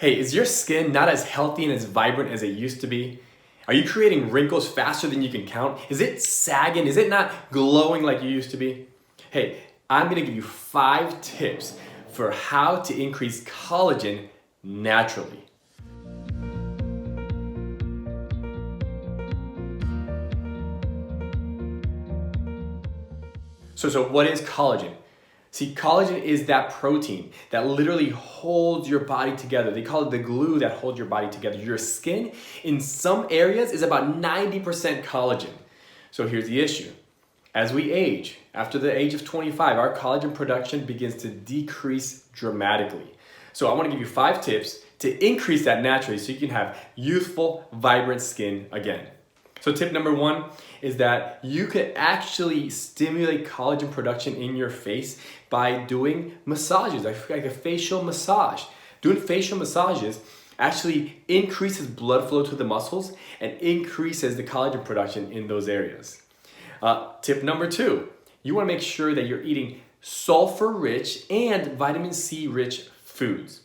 Hey, is your skin not as healthy and as vibrant as it used to be? Are you creating wrinkles faster than you can count? Is it sagging? Is it not glowing like you used to be? Hey, I'm gonna give you 5 tips for how to increase collagen naturally. So what is collagen? See, collagen is that protein that literally holds your body together. They call it the glue that holds your body together. Your skin, in some areas, is about 90% collagen. So here's the issue. As we age, after the age of 25, our collagen production begins to decrease dramatically. So I want to give you 5 tips to increase that naturally so you can have youthful, vibrant skin again. So tip number 1 is that you could actually stimulate collagen production in your face by doing massages, like a facial massage. Doing facial massages actually increases blood flow to the muscles and increases the collagen production in those areas. Tip number 2, you want to make sure that you're eating sulfur-rich and vitamin C-rich foods.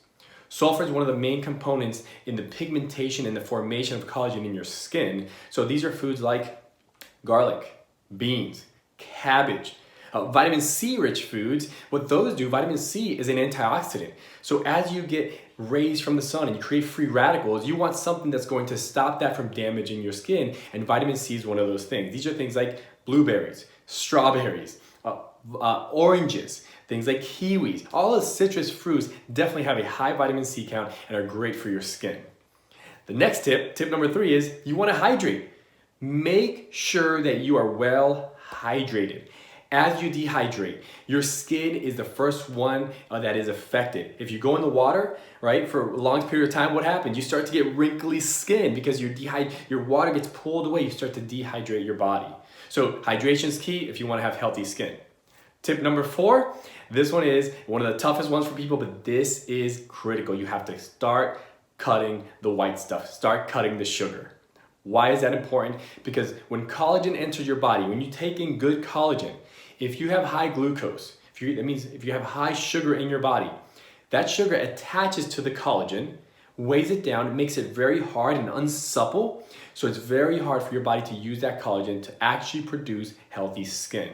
Sulfur is one of the main components in the pigmentation and the formation of collagen in your skin. So these are foods like garlic, beans, cabbage. Vitamin C rich foods, what those do, vitamin C is an antioxidant. So as you get rays from the sun and you create free radicals, you want something that's going to stop that from damaging your skin, and vitamin C is one of those things. These are things like blueberries, strawberries, oranges, things like kiwis. All the citrus fruits definitely have a high vitamin C count and are great for your skin. The next tip number 3, is you want to hydrate. Make sure that you are well hydrated. As you dehydrate, your skin is the first one that is affected. If you go in the water, right, for a long period of time, what happens? You start to get wrinkly skin because your water gets pulled away. You start to dehydrate your body. So hydration is key if you want to have healthy skin. Tip number 4, this one is one of the toughest ones for people, but this is critical. You have to start cutting the white stuff. Start cutting the sugar. Why is that important? Because when collagen enters your body, when you take in good collagen, if you have high glucose, that means if you have high sugar in your body, that sugar attaches to the collagen, weighs it down, it makes it very hard and unsupple. So it's very hard for your body to use that collagen to actually produce healthy skin.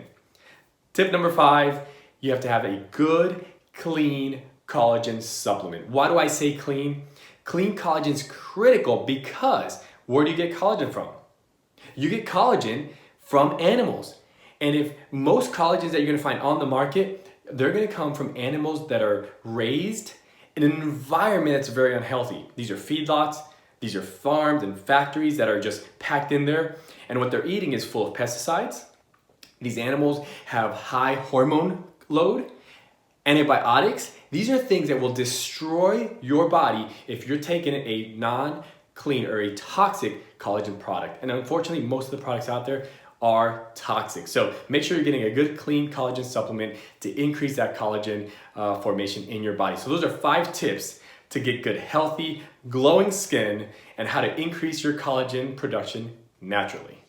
Tip number 5, you have to have a good, clean collagen supplement. Why do I say clean? Clean collagen is critical because where do you get collagen from? You get collagen from animals. And if most collagens that you're gonna find on the market, they're gonna come from animals that are raised in an environment that's very unhealthy. These are feedlots, these are farms and factories that are just packed in there. And what they're eating is full of pesticides. These animals have high hormone load, antibiotics. These are things that will destroy your body if you're taking a non-clean or a toxic collagen product. And unfortunately, most of the products out there are toxic. So make sure you're getting a good clean collagen supplement to increase that collagen formation in your body. So those are 5 tips to get good, healthy, glowing skin and how to increase your collagen production naturally.